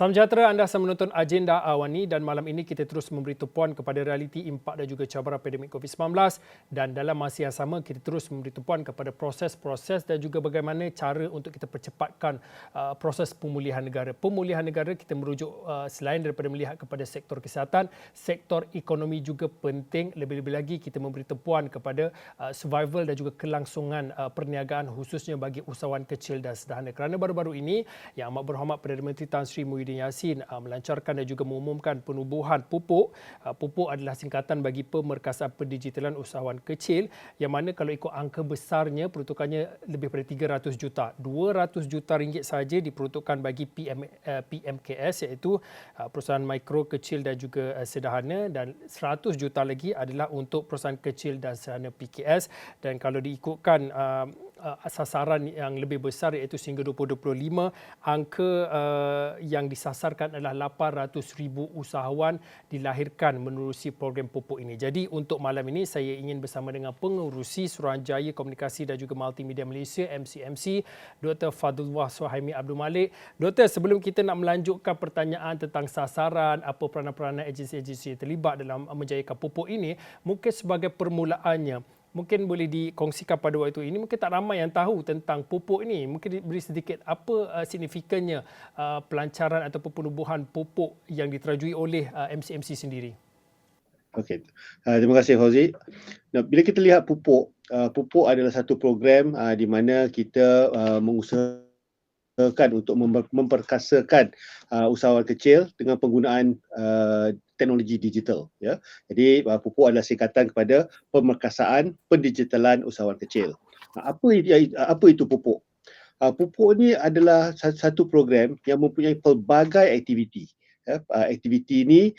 Salam sejahtera, anda sedang menonton Agenda Awani dan malam ini kita terus memberi tumpuan kepada realiti impak dan juga cabaran pandemik COVID-19 dan dalam masa yang sama kita terus memberi tumpuan kepada proses-proses dan juga bagaimana cara untuk kita percepatkan proses pemulihan negara. Pemulihan negara kita merujuk selain daripada melihat kepada sektor kesihatan, sektor ekonomi juga penting, lebih-lebih lagi kita memberi tumpuan kepada survival dan juga kelangsungan perniagaan khususnya bagi usahawan kecil dan sederhana. Kerana baru-baru ini Yang Amat Berhormat Perdana Menteri Tan Sri Muhyiddin Yassin melancarkan dan juga mengumumkan penubuhan pupuk. Pupuk adalah singkatan bagi Pemerkasaan Pendigitalan Usahawan Kecil yang mana kalau ikut angka besarnya peruntukannya lebih daripada 300 juta. 200 juta ringgit sahaja diperuntukkan bagi PMKS iaitu perusahaan mikro, kecil dan juga sederhana, dan 100 juta lagi adalah untuk perusahaan kecil dan sederhana PKS. Dan kalau diikutkan sasaran yang lebih besar iaitu sehingga 2025, angka yang disasarkan adalah 800,000 usahawan dilahirkan menerusi program pupuk ini. Jadi untuk malam ini saya ingin bersama dengan Pengerusi Suruhanjaya Komunikasi dan juga Multimedia Malaysia MCMC, Dr. Fadlullah Suhaimi Abdul Malik. Doktor, sebelum kita nak melanjutkan pertanyaan tentang sasaran, apa peranan-peranan agensi-agensi yang terlibat dalam menjayakan pupuk ini, mungkin sebagai permulaannya, mungkin boleh dikongsikan pada waktu ini, mungkin tak ramai yang tahu tentang pupuk ini. Mungkin beri sedikit apa signifikannya pelancaran ataupun penubuhan pupuk yang diterajui oleh MCMC sendiri. Okey, terima kasih Fauzi. Nah, bila kita lihat pupuk, pupuk adalah satu program di mana kita mengusahakan untuk memperkasakan usahawan kecil dengan penggunaan teknologi digital, ya. Jadi pupuk adalah singkatan kepada Pemerkasaan Pendigitalan Usahawan Kecil. Apa itu pupuk? Pupuk ni adalah satu program yang mempunyai pelbagai aktiviti. Aktiviti ini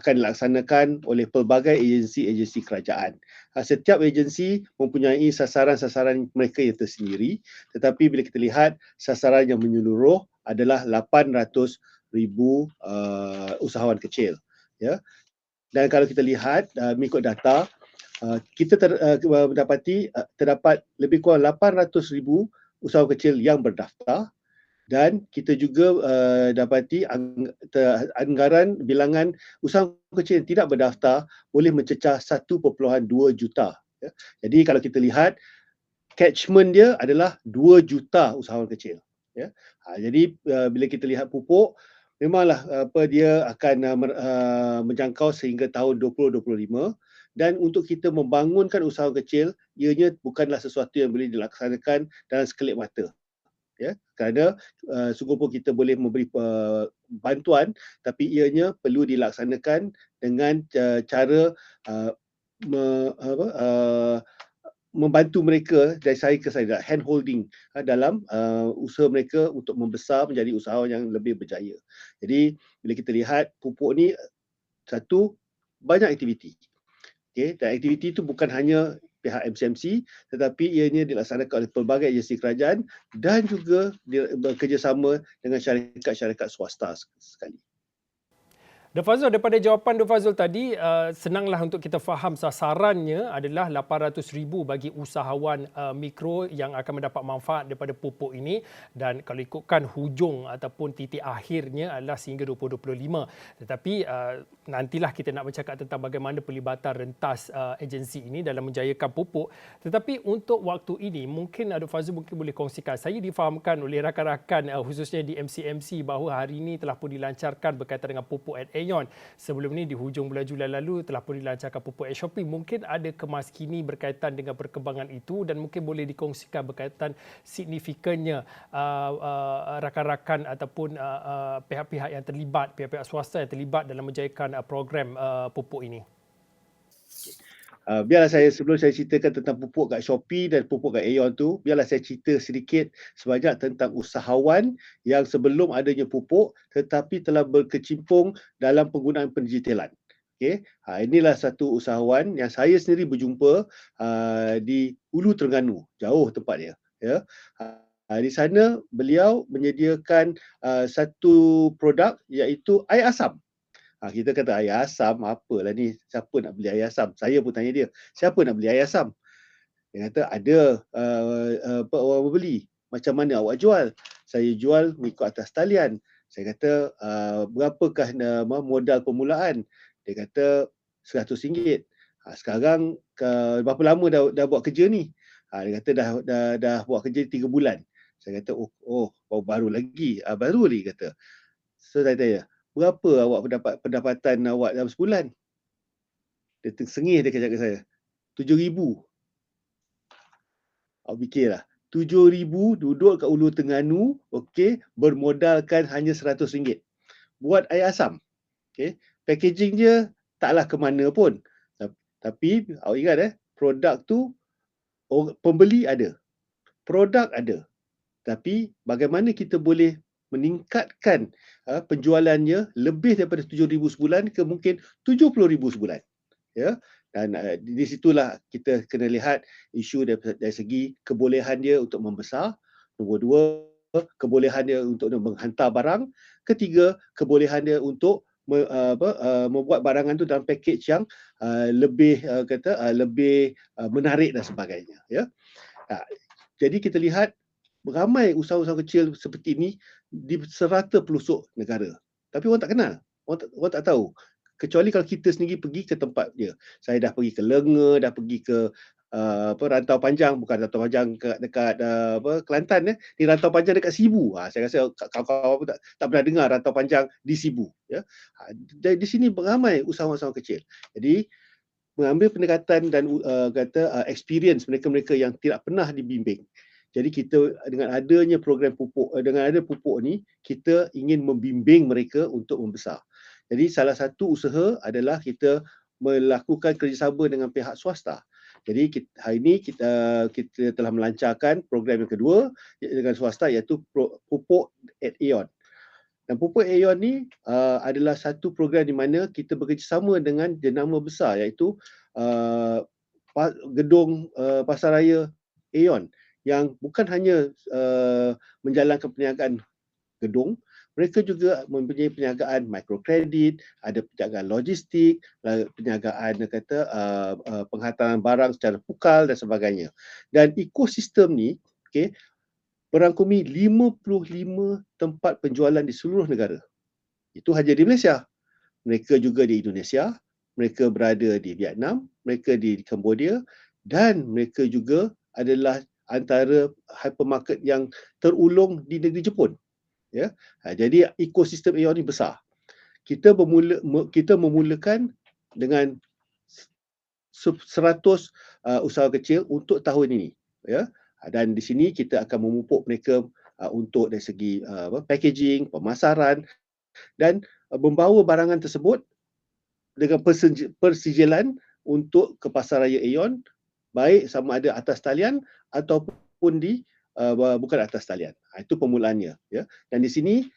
akan dilaksanakan oleh pelbagai agensi-agensi kerajaan. Setiap agensi mempunyai sasaran-sasaran mereka yang tersendiri, tetapi bila kita lihat sasaran yang menyeluruh adalah 800,000 usahawan kecil, ya. Dan kalau kita lihat mengikut data, kita mendapati terdapat lebih kurang 800,000 usahawan kecil yang berdaftar, dan kita juga dapati anggaran bilangan usahawan kecil yang tidak berdaftar boleh mencecah 1.2 juta. Ya. Jadi kalau kita lihat catchment dia adalah 2 juta usahawan kecil. Ya. Jadi bila kita lihat pupuk, memanglah dia akan menjangkau sehingga tahun 2025, dan untuk kita membangunkan usahawan kecil, ianya bukanlah sesuatu yang boleh dilaksanakan dalam sekelip mata. Ya, kerana sungguh pun kita boleh memberi bantuan, tapi ianya perlu dilaksanakan dengan cara membantu mereka dari saya ke saya, hand holding dalam usaha mereka untuk membesar menjadi usahawan yang lebih berjaya. Jadi bila kita lihat pupuk ni, satu, banyak aktiviti. Okay? Dan aktiviti itu bukan hanya pihak MCMC, tetapi ianya dilaksanakan oleh pelbagai agensi kerajaan dan juga bekerjasama dengan syarikat-syarikat swasta sekali. Dr. Fazul, daripada jawapan Dr. Fazul tadi, senanglah untuk kita faham sasarannya adalah 800,000 bagi usahawan mikro yang akan mendapat manfaat daripada pupuk ini, dan kalau ikutkan hujung ataupun titik akhirnya adalah sehingga 2025. Tetapi nantilah kita nak bercakap tentang bagaimana pelibatan rentas agensi ini dalam menjayakan pupuk. Tetapi untuk waktu ini, mungkin Dr. Fazul mungkin boleh kongsikan. Saya difahamkan oleh rakan-rakan khususnya di MCMC bahawa hari ini telah pun dilancarkan berkaitan dengan pupuk at Aeon. Sebelum ini di hujung bulan Julai lalu telah pun dilancarkan pupuk at Shopee. Mungkin ada kemaskini berkaitan dengan perkembangan itu dan mungkin boleh dikongsikan berkaitan signifikannya rakan-rakan ataupun pihak-pihak yang terlibat, pihak-pihak swasta yang terlibat dalam menjayakan program pupuk ini. Biarlah sebelum saya ceritakan tentang pupuk kat Shopee dan pupuk kat Aeon tu, biarlah saya cerita sedikit sebanyak tentang usahawan yang sebelum adanya pupuk tetapi telah berkecimpung dalam penggunaan pendigitalan. Okay. Inilah satu usahawan yang saya sendiri berjumpa di Hulu Terengganu, jauh tempat dia. Ya. Di sana beliau menyediakan satu produk iaitu air asam. Kita kata air asam, apalah ni, siapa nak beli air asam? Saya pun tanya dia, siapa nak beli air asam? Dia kata ada orang membeli. Macam mana awak jual? Saya jual mengikut atas talian. Saya kata, berapakah modal permulaan? Dia kata RM100. Sekarang berapa lama dah buat kerja ni? Dia kata dah buat kerja 3 bulan. Saya kata, baru lagi. Baru lagi kata. So saya tanya, berapa awak pendapatan awak dalam sebulan? Dia tersengih, dia kata kat saya, 7,000. Awak fikirlah, 7,000 duduk kat Ulu Terengganu, okey, bermodalkan hanya RM100. Buat air asam. Okey, packaging dia taklah ke mana pun. Tapi awak ingat produk tu pembeli ada. Produk ada. Tapi bagaimana kita boleh meningkatkan penjualannya lebih daripada 7,000 sebulan ke mungkin 70,000 sebulan. Ya. Dan di situlah kita kena lihat isu dari segi kebolehan dia untuk membesar. Nombor dua, kebolehan dia untuk menghantar barang. Ketiga, kebolehan dia untuk membuat barangan tu dalam package yang lebih lebih menarik dan sebagainya. Ya. Jadi kita lihat ramai usahawan kecil seperti ini di serata pelosok negara. Tapi orang tak kenal. Orang tak tahu. Kecuali kalau kita sendiri pergi ke tempat dia. Saya dah pergi ke Lenga, dah pergi ke Rantau Panjang, bukan Rantau Panjang dekat Kelantan. Di Rantau Panjang dekat Sibu. Saya rasa kawan-kawan pun tak pernah dengar Rantau Panjang di Sibu. Ya. Di sini ramai usahawan kecil. Jadi mengambil pendekatan dan experience mereka-mereka yang tidak pernah dibimbing. Jadi kita dengan adanya program pupuk, dengan ada pupuk ni, kita ingin membimbing mereka untuk membesar. Jadi salah satu usaha adalah kita melakukan kerjasama dengan pihak swasta. Jadi hari ini kita telah melancarkan program yang kedua dengan swasta, iaitu pupuk at Aeon. Dan pupuk Aeon ni adalah satu program di mana kita bekerjasama dengan jenama besar, iaitu gedung Pasaraya Aeon, yang bukan hanya menjalankan perniagaan gedung, mereka juga mempunyai perniagaan mikrokredit, ada perniagaan logistik, perniagaan penghantaran barang secara pukal dan sebagainya. Dan ekosistem ni merangkumi 55 tempat penjualan di seluruh negara. Itu hanya di Malaysia. Mereka juga di Indonesia, mereka berada di Vietnam, mereka di Cambodia, dan mereka juga adalah antara hypermarket yang terulung di negeri Jepun. Ya. Jadi ekosistem Aeon ni besar. Kita memulakan dengan 100 usaha kecil untuk tahun ini. Ya. Dan di sini kita akan memupuk mereka untuk dari segi packaging, pemasaran, dan membawa barangan tersebut dengan persijilan untuk ke Pasaraya Aeon, baik sama ada atas talian ataupun di bukan atas talian. Itu permulaannya. Ya. Dan di sini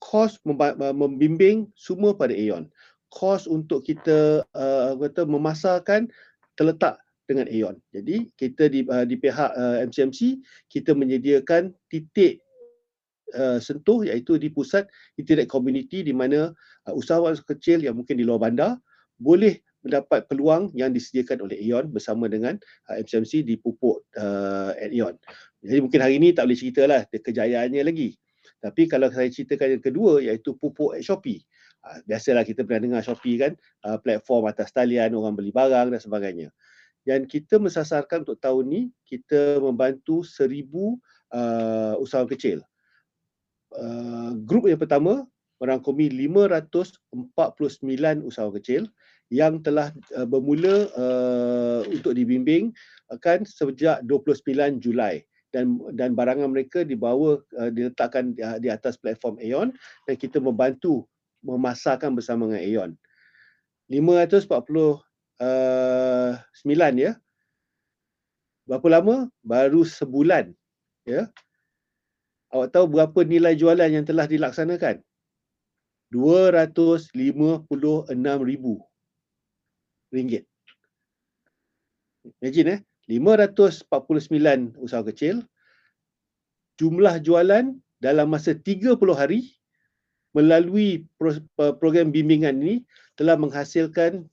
kos membimbing semua pada Aeon. Kos untuk kita memasarkan terletak dengan Aeon. Jadi kita di pihak MCMC, kita menyediakan titik sentuh, iaitu di pusat internet community, di mana usahawan kecil yang mungkin di luar bandar boleh mendapat peluang yang disediakan oleh Aeon bersama dengan MCMC di pupuk at Aeon. Jadi mungkin hari ini tak boleh ceritalah kejayaannya lagi. Tapi kalau saya ceritakan yang kedua, iaitu pupuk at Shopee. Biasalah kita pernah dengar Shopee kan, platform atas talian, orang beli barang dan sebagainya. Dan kita mensasarkan untuk tahun ni, kita membantu 1,000 usahawan kecil. Grup yang pertama merangkumi 549 usahawan kecil yang telah bermula untuk dibimbing sejak 29 Julai, dan barangan mereka diletakkan di atas platform Aeon, dan kita membantu memasarkan bersama dengan Aeon. 549 ya. Berapa lama? Baru sebulan. Ya. Awak tahu berapa nilai jualan yang telah dilaksanakan? RM256,000. Imagine 549 usaha kecil, jumlah jualan dalam masa 30 hari melalui program bimbingan ini telah menghasilkan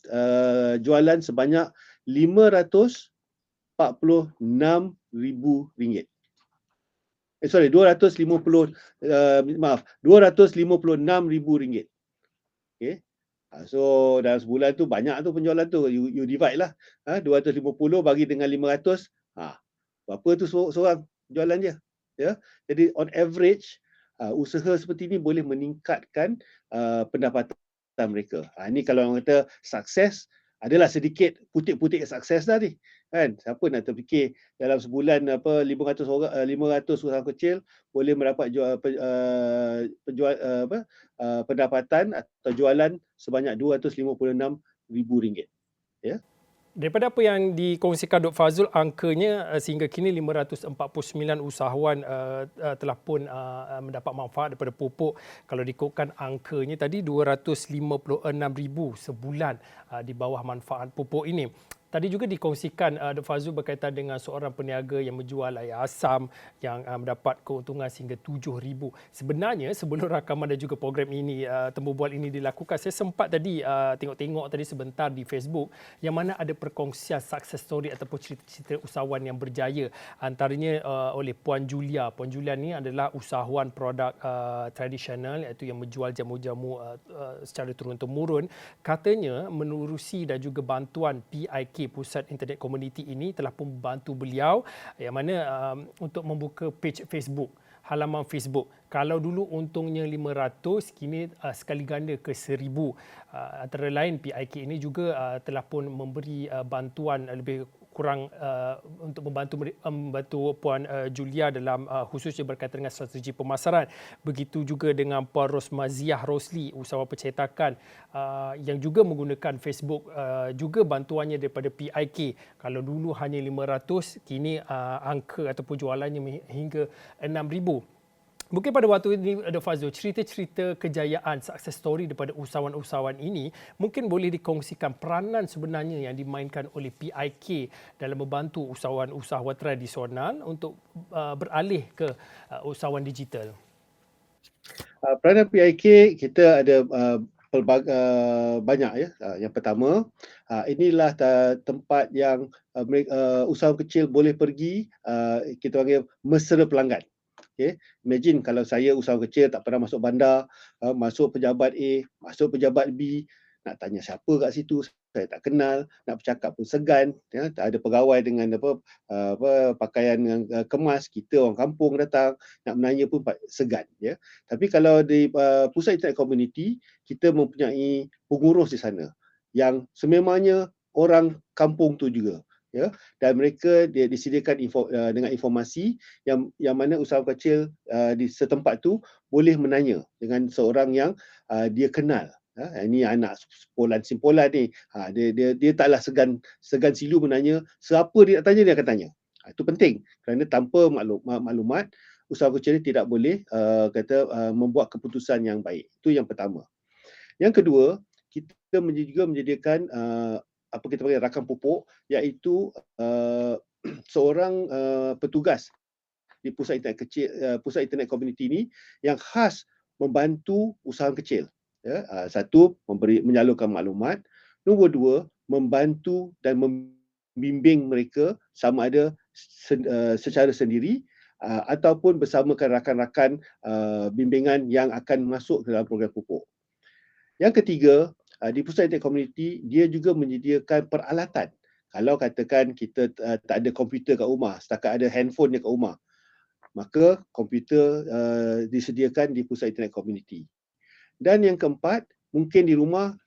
jualan sebanyak RM546,000. sorry, 250 maaf, RM256,000. Okey. So dalam sebulan tu banyak tu penjualan tu. You divide lah. 250 bagi dengan 500. Berapa tu seorang jualan dia? Ya. Jadi on average usaha seperti ini boleh meningkatkan pendapatan mereka. Ini kalau orang kata sukses, adalah sedikit putik-putik sukses dah ni. Kan? Siapa nak terfikir dalam sebulan 500 orang 500 usaha kecil boleh mendapat pendapatan atau jualan sebanyak RM256,000. Ya. Daripada apa yang dikongsikan Dr. Fazrul, angkanya sehingga kini 549 usahawan telah pun mendapat manfaat daripada pupuk. Kalau diikutkan angkanya tadi 256,000 sebulan di bawah manfaat pupuk ini. Tadi juga dikongsikan Dr. Fazrul berkaitan dengan seorang peniaga yang menjual air asam yang mendapat keuntungan sehingga RM7,000. Sebenarnya sebelum rakaman dan juga program ini, Temu Bual ini dilakukan, saya sempat tadi tengok-tengok tadi sebentar di Facebook yang mana ada perkongsian success story ataupun cerita-cerita usahawan yang berjaya. Antaranya oleh Puan Julia. Puan Julia ni adalah usahawan produk tradisional iaitu yang menjual jamu-jamu secara turun-temurun. Katanya menerusi dan juga bantuan PIK, Pusat Internet Community ini telah pun membantu beliau yang mana untuk membuka page Facebook, halaman Facebook. Kalau dulu untungnya 500, kini sekali ganda ke 1,000. Antara lain PIK ini juga telah pun memberi bantuan lebih kurang untuk membantu Puan Julia dalam khususnya berkaitan dengan strategi pemasaran. Begitu juga dengan Puan Rosmaziah Rosli, usahawan percetakan yang juga menggunakan Facebook, juga bantuannya daripada PIK. Kalau dulu hanya 500, kini angka ataupun jualannya hingga 6,000. Mungkin pada waktu ini, Dr. Fazrul, cerita-cerita kejayaan, success story daripada usahawan-usahawan ini mungkin boleh dikongsikan peranan sebenarnya yang dimainkan oleh PIK dalam membantu usahawan-usahawan tradisional untuk beralih ke usahawan digital. Peranan PIK kita ada banyak ya. Yang pertama, inilah tempat yang usahawan kecil boleh pergi, kita panggil mesra pelanggan. Okay. Imagine kalau saya usahawan kecil tak pernah masuk bandar, masuk pejabat A, masuk pejabat B, nak tanya siapa kat situ, saya tak kenal, nak bercakap pun segan, ya, tak ada pegawai dengan pakaian yang kemas, kita orang kampung datang, nak menanya pun segan, ya. Tapi kalau di pusat internet community, kita mempunyai pengurus di sana yang sememangnya orang kampung tu juga. Ya, dan mereka dia disediakan dengan informasi yang mana usahawan kecil di setempat tu boleh menanya dengan seorang yang dia kenal. Ini anak simpolan ni. Dia taklah segan silu menanya, siapa dia nak tanya dia akan tanya. Itu penting kerana tanpa maklumat usahawan kecil tidak boleh membuat keputusan yang baik. Itu yang pertama. Yang kedua, kita juga menyediakan apa kita panggil rakam pupuk, iaitu seorang petugas di pusat internet community ini yang khas membantu usahawan kecil. Ya, satu, menyalurkan maklumat. Nombor dua, membantu dan membimbing mereka sama ada secara sendiri ataupun bersamakan rakan-rakan bimbingan yang akan masuk ke dalam program pupuk. Yang ketiga, di pusat internet community, dia juga menyediakan peralatan. Kalau katakan kita tak ada komputer kat rumah, setakat ada handphone kat rumah, maka komputer disediakan di pusat internet community. Dan yang keempat, mungkin di rumah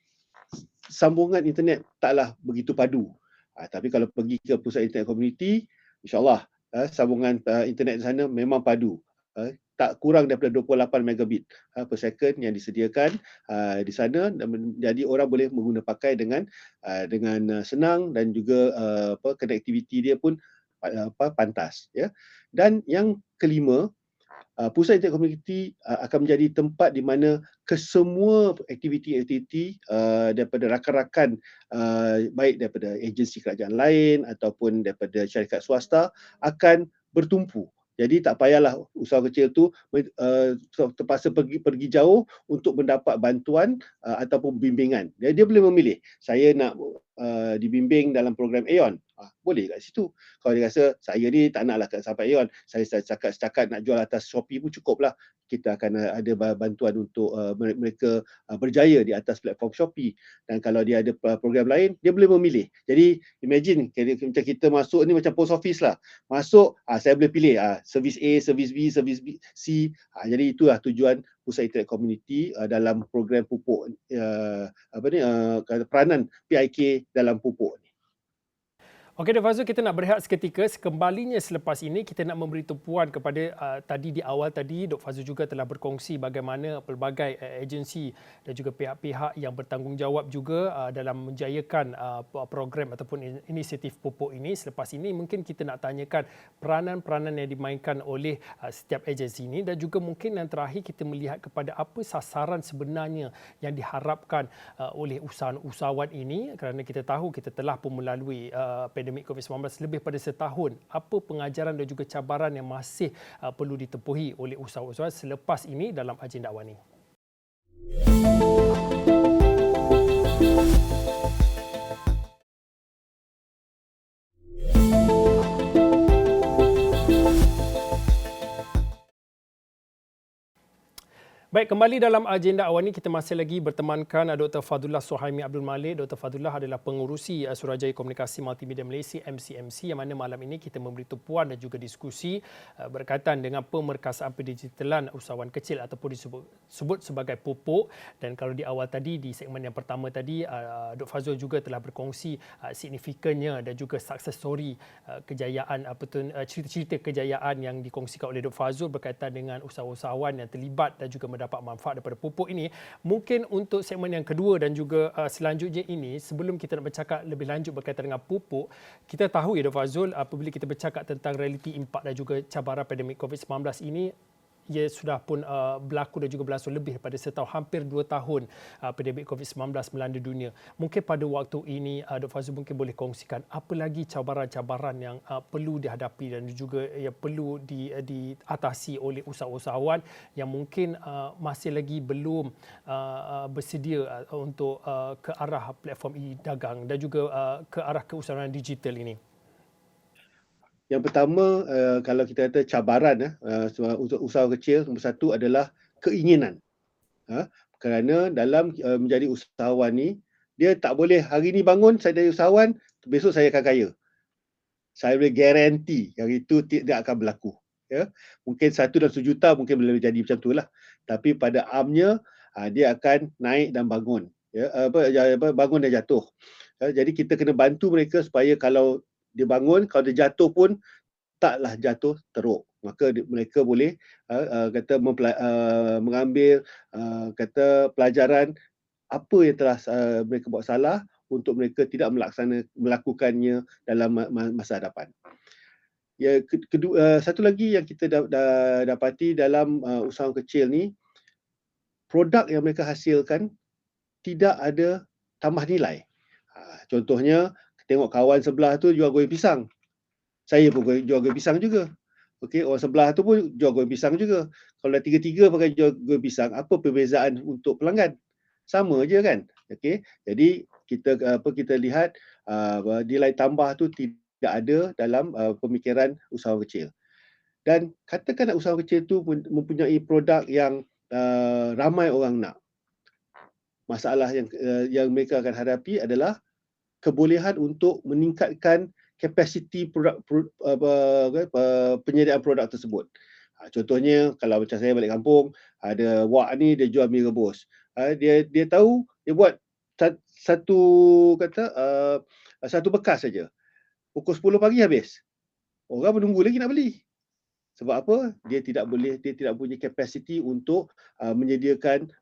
sambungan internet taklah begitu padu. Tapi kalau pergi ke pusat internet community, insyaAllah sambungan internet di sana memang padu. Tak kurang daripada 28 megabit per second yang disediakan di sana, jadi orang boleh mengguna pakai dengan senang dan juga connectivity dia pun pantas, ya. Dan yang kelima, pusat internet community akan menjadi tempat di mana kesemua aktiviti-aktiviti daripada rakan-rakan baik daripada agensi kerajaan lain ataupun daripada syarikat swasta akan bertumpu. Jadi tak payahlah usahawan kecil tu terpaksa pergi jauh untuk mendapat bantuan ataupun bimbingan. Dia boleh memilih, saya nak dibimbing dalam program Aeon. Boleh kat situ. Kalau dia rasa saya ni tak naklah sampai Aeon, saya setakat nak jual atas Shopee pun cukup lah. Kita akan ada bantuan untuk mereka berjaya di atas platform Shopee. Dan kalau dia ada program lain, dia boleh memilih. Jadi imagine macam kita masuk ni macam post office lah. Masuk, saya boleh pilih servis A, servis B, servis C. Jadi itulah tujuan Pusat Internet Community dalam program pupuk peranan PIK dalam pupuk ni. Okey, Dr. Fazrul, kita nak berehat seketika. Sekembalinya selepas ini, kita nak memberi tumpuan kepada tadi di awal tadi, Dr. Fazrul juga telah berkongsi bagaimana pelbagai agensi dan juga pihak-pihak yang bertanggungjawab juga dalam menjayakan program ataupun inisiatif pupuk ini. Selepas ini, mungkin kita nak tanyakan peranan-peranan yang dimainkan oleh setiap agensi ini dan juga mungkin yang terakhir kita melihat kepada apa sasaran sebenarnya yang diharapkan oleh usahawan ini, kerana kita tahu kita telah pun melalui pandemik COVID-19 lebih pada setahun. Apa pengajaran dan juga cabaran yang masih perlu ditempuhi oleh usahawan selepas ini dalam agenda awal ini? Baik, kembali dalam agenda awal ini kita masih lagi bertemankan Dr. Fadullah Suhaimi Abdul Malik. Dr. Fadullah adalah pengurusi Suruhanjaya Komunikasi Multimedia Malaysia MCMC, yang mana malam ini kita memberi tumpuan dan juga diskusi berkaitan dengan pemerkasaan pendigitalan usahawan kecil ataupun disebut sebagai pupuk. Dan kalau di awal tadi, di segmen yang pertama tadi, Dr. Fazrul juga telah berkongsi signifikannya dan juga success story kejayaan, cerita-cerita kejayaan yang dikongsikan oleh Dr. Fazrul berkaitan dengan usahawan-usahawan yang terlibat dan juga dapat manfaat daripada pupuk ini. Mungkin untuk segmen yang kedua dan juga selanjutnya ini, sebelum kita nak bercakap lebih lanjut berkaitan dengan pupuk, kita tahu ya Dr. Fazrul, apabila kita bercakap tentang realiti impak dan juga cabaran pandemik COVID-19 ini, ia sudah pun berlaku dan juga berlangsung lebih daripada setahun, hampir 2 tahun pandemik COVID-19 melanda dunia. Mungkin pada waktu ini Dr. Fazrul mungkin boleh kongsikan apa lagi cabaran-cabaran yang perlu dihadapi dan juga yang perlu diatasi oleh usahawan yang mungkin masih lagi belum bersedia untuk ke arah platform e-dagang dan juga ke arah keusahawan digital ini. Yang pertama, kalau kita kata cabaran untuk usaha kecil, nombor satu adalah keinginan. Kerana dalam menjadi usahawan ni, dia tak boleh hari ni bangun saya jadi usahawan, besok saya akan kaya. Saya boleh garanti yang itu tidak akan berlaku. Ya. Mungkin 1 dalam 1 juta mungkin boleh jadi macam tu lah. Tapi pada amnya, dia akan naik dan bangun. Ya, bangun dan jatuh. Jadi kita kena bantu mereka supaya kalau dia bangun, kalau dia jatuh pun taklah jatuh teruk. Maka mereka boleh mengambil kata pelajaran apa yang telah mereka buat salah untuk mereka tidak melakukannya dalam masa hadapan. Ya, kedua, satu lagi yang kita dapati dalam usaha kecil ni, produk yang mereka hasilkan tidak ada tambah nilai. Contohnya, tengok kawan sebelah tu jual goreng pisang. Saya pun jual goreng pisang juga. Okey, orang sebelah tu pun jual goreng pisang juga. Kalau dah tiga-tiga pakai jual goreng pisang, apa perbezaan untuk pelanggan? Sama je kan? Okey. Jadi kita lihat nilai tambah tu tidak ada dalam pemikiran usahawan kecil. Dan katakan usahawan kecil tu mempunyai produk yang ramai orang nak. Masalah yang mereka akan hadapi adalah kebolehan untuk meningkatkan kapasiti penyediaan produk tersebut. Contohnya kalau macam saya balik kampung, ada wak ni dia jual mi rebus. Dia tahu dia buat satu bekas saja. Pukul 10 pagi habis. Orang menunggu lagi nak beli. Sebab apa? Dia tidak punya kapasiti untuk menyediakan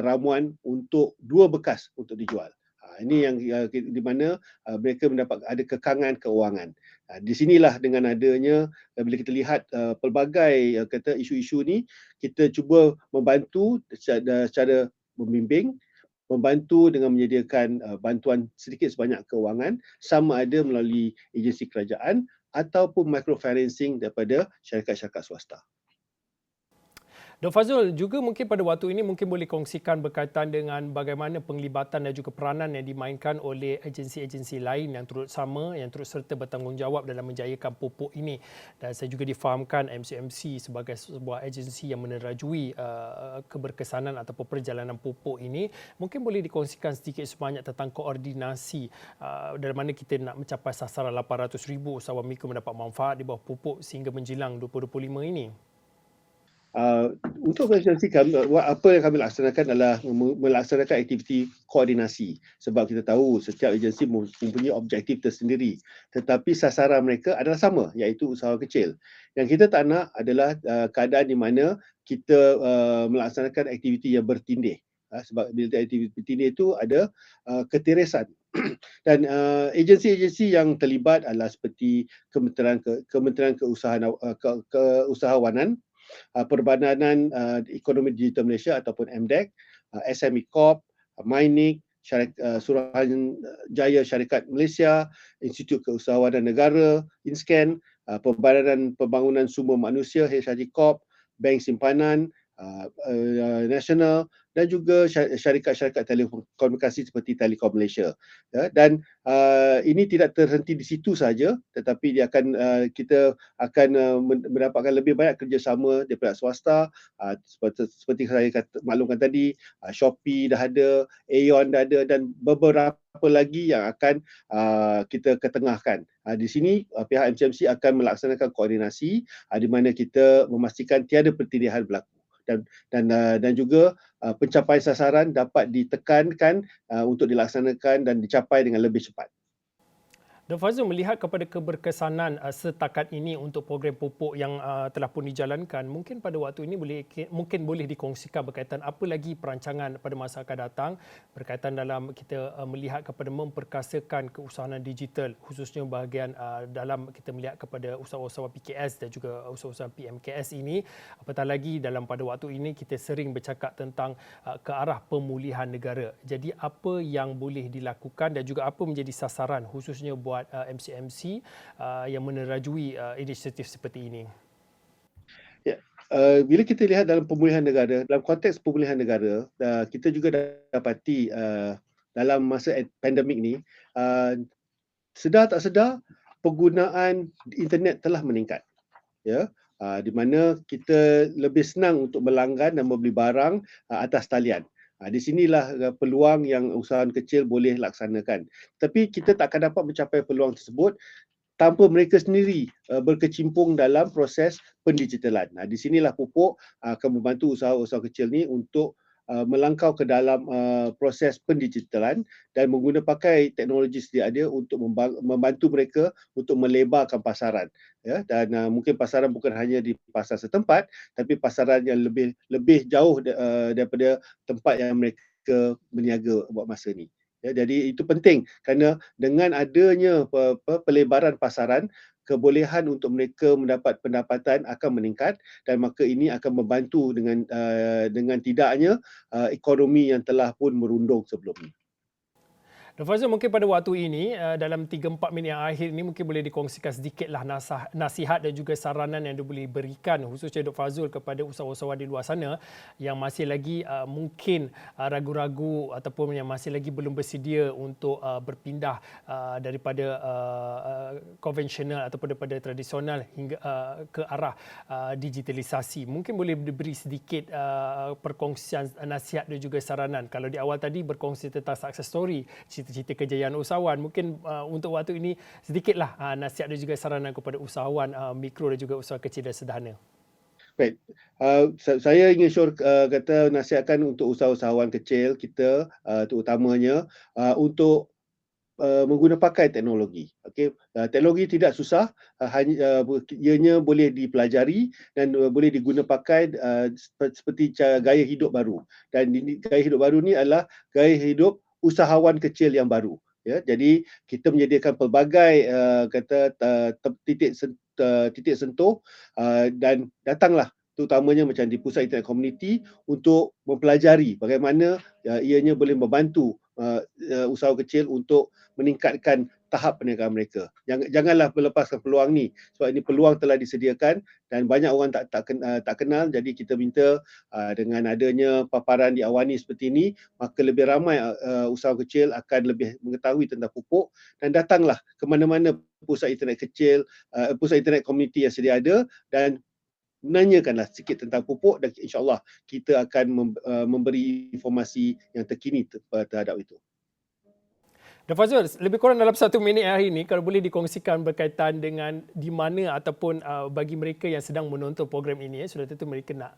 ramuan untuk 2 bekas untuk dijual. Ini yang di mana mereka mendapat ada kekangan keuangan. Di sinilah dengan adanya bila kita lihat pelbagai isu-isu ni, kita cuba membantu secara membimbing, membantu dengan menyediakan bantuan sedikit sebanyak keuangan, sama ada melalui agensi kerajaan ataupun microfinancing daripada syarikat-syarikat swasta. Dr. Fazrul, juga mungkin pada waktu ini mungkin boleh kongsikan berkaitan dengan bagaimana penglibatan dan juga peranan yang dimainkan oleh agensi-agensi lain yang turut sama, yang turut serta bertanggungjawab dalam menjayakan pupuk ini. Dan saya juga difahamkan MCMC sebagai sebuah agensi yang menerajui keberkesanan ataupun perjalanan pupuk ini. Mungkin boleh dikongsikan sedikit sebanyak tentang koordinasi dalam mana kita nak mencapai sasaran 800,000 usahawan mikro mendapat manfaat di bawah pupuk sehingga menjelang 2025 ini. Untuk konsultasi kami, apa yang kami laksanakan adalah melaksanakan aktiviti koordinasi, sebab kita tahu setiap agensi mempunyai objektif tersendiri, tetapi sasaran mereka adalah sama, iaitu usahawan kecil. Yang kita tak nak adalah keadaan di mana kita melaksanakan aktiviti yang bertindih. Sebab bila aktiviti bertindih itu ada ketirisan. Dan agensi-agensi yang terlibat adalah seperti Kementerian Keusahawanan, Perbadanan Ekonomi Digital Malaysia ataupun MDEC, SME Corp, MINIC, Suruhanjaya Syarikat Malaysia, Institut Keusahawanan Negara, INSCAN, Perbadanan Pembangunan Sumber Manusia HRG Corp, Bank Simpanan Nasional dan juga syarikat-syarikat telekomunikasi seperti Telekom Malaysia. Dan ini tidak terhenti di situ saja, tetapi kita akan mendapatkan lebih banyak kerjasama daripada swasta, seperti saya maklumkan tadi, Shopee dah ada, Aeon dah ada dan beberapa lagi yang akan kita ketengahkan. Di sini pihak MCMC akan melaksanakan koordinasi di mana kita memastikan tiada pertindihan berlaku. Dan juga pencapaian sasaran dapat ditekankan untuk dilaksanakan dan dicapai dengan lebih cepat. Dr. Fazrul, melihat kepada keberkesanan setakat ini untuk program pupuk yang telah pun dijalankan, mungkin pada waktu ini mungkin boleh dikongsikan berkaitan apa lagi perancangan pada masa akan datang berkaitan dalam kita melihat kepada memperkasakan keusahawanan digital, khususnya bahagian dalam kita melihat kepada usahawan-usahawan PKS dan juga usahawan PMKS ini. Apatah lagi dalam pada waktu ini kita sering bercakap tentang ke arah pemulihan negara. Jadi apa yang boleh dilakukan dan juga apa menjadi sasaran khususnya buat MCMC yang menerajui inisiatif seperti ini? Ya, bila kita lihat dalam pemulihan negara, dalam konteks pemulihan negara, kita juga dapati dalam masa pandemik ni, sedar tak sedar penggunaan internet telah meningkat. Ya, di mana kita lebih senang untuk berlanggan dan membeli barang atas talian. Di sinilah peluang yang usahawan kecil boleh laksanakan. Tapi kita tak akan dapat mencapai peluang tersebut tanpa mereka sendiri berkecimpung dalam proses pendigitalan. Di sinilah pupuk akan membantu usaha-usaha kecil ni untuk melangkau ke dalam proses pendigitalan dan menggunakan pakai teknologi sedia ada untuk membantu mereka untuk melebarkan pasaran. Ya, dan mungkin pasaran bukan hanya di pasar setempat, tapi pasaran yang lebih jauh daripada tempat yang mereka berniaga buat masa ni. Ya, jadi itu penting kerana dengan adanya pelebaran pasaran, kebolehan untuk mereka mendapat pendapatan akan meningkat dan maka ini akan membantu dengan tidaknya ekonomi yang telah pun merundung sebelum ini. Dr. Fazrul, mungkin pada waktu ini dalam 3-4 minit yang akhir ini mungkin boleh dikongsikan sedikitlah nasihat dan juga saranan yang boleh berikan khususnya Dr. Fazrul kepada usahawan-usahawan di luar sana yang masih lagi mungkin ragu-ragu ataupun yang masih lagi belum bersedia untuk berpindah daripada konvensional ataupun daripada tradisional hingga ke arah digitalisasi. Mungkin boleh diberi sedikit perkongsian nasihat dan juga saranan. Kalau di awal tadi berkongsi tentang success story, cerita kejayaan usahawan. Mungkin untuk waktu ini sedikitlah nasihat dan juga saranan kepada usahawan mikro dan juga usahawan kecil dan sederhana. Baik, saya ingin kata nasihatkan untuk usahawan kecil kita terutamanya untuk menggunakan pakai teknologi. Okey, teknologi tidak susah, ianya boleh dipelajari dan boleh diguna pakai seperti gaya hidup baru. Dan gaya hidup baru ni adalah gaya hidup usahawan kecil yang baru. Ya, jadi kita menyediakan pelbagai titik sentuh dan datanglah terutamanya macam di pusat internet community untuk mempelajari bagaimana ianya boleh membantu usaha kecil untuk meningkatkan tahap perniagaan mereka. Janganlah melepaskan peluang ni, sebab ini peluang telah disediakan dan banyak orang tak kenal. Jadi kita minta dengan adanya paparan di Awani seperti ini, maka lebih ramai usahawan kecil akan lebih mengetahui tentang pupuk dan datanglah ke mana-mana pusat internet kecil, pusat internet komuniti yang sedia ada dan menanyakanlah sikit tentang pupuk dan insya-Allah kita akan memberi informasi yang terkini terhadap itu. Dan Fazrul, lebih kurang dalam 1 minit hari ini, kalau boleh dikongsikan berkaitan dengan di mana ataupun bagi mereka yang sedang menonton program ini, sudah tentu mereka nak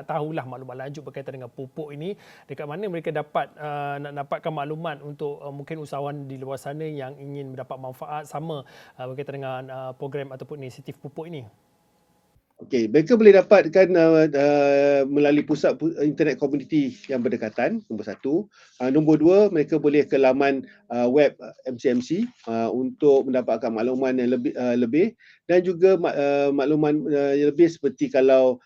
tahulah maklumat lanjut berkaitan dengan pupuk ini, dekat mana mereka dapat nak dapatkan maklumat untuk mungkin usahawan di luar sana yang ingin mendapat manfaat sama berkaitan dengan program ataupun inisiatif pupuk ini. Okey, mereka boleh dapatkan melalui pusat internet komuniti yang berdekatan, nombor satu. Nombor dua, mereka boleh ke laman web MCMC untuk mendapatkan makluman yang lebih dan juga makluman yang lebih seperti kalau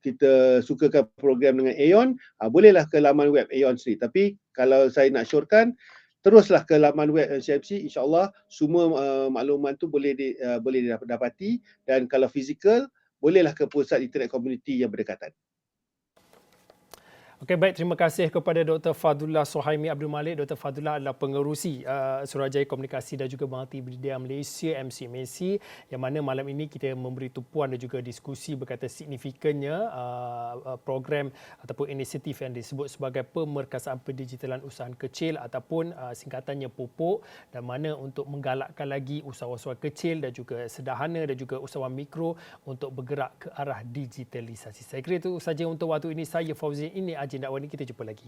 kita sukakan program dengan Aeon, bolehlah ke laman web Aeon sendiri. Tapi kalau saya nak syorkan, teruslah ke laman web MCMC, insya-Allah semua makluman tu boleh didapati dan kalau fizikal bolehlah ke pusat internet komuniti yang berdekatan. Okey, baik, terima kasih kepada Dr. Fadlullah Suhaimi Abdul Malik. Dr. Fadlullah adalah pengerusi Suruhanjaya Komunikasi dan juga Multimedia Malaysia MCMC, yang mana malam ini kita memberi tumpuan dan juga diskusi berkaitan signifikannya program ataupun inisiatif yang disebut sebagai Pemerkasaan Pendigitalan Usahawan Kecil ataupun singkatannya PUPUK, dan mana untuk menggalakkan lagi usahawan-usahawan kecil dan juga sederhana dan juga usahawan mikro untuk bergerak ke arah digitalisasi. Saya kira itu saja untuk waktu ini. Saya Fauzi, ini Agenda Awani, kita jumpa lagi.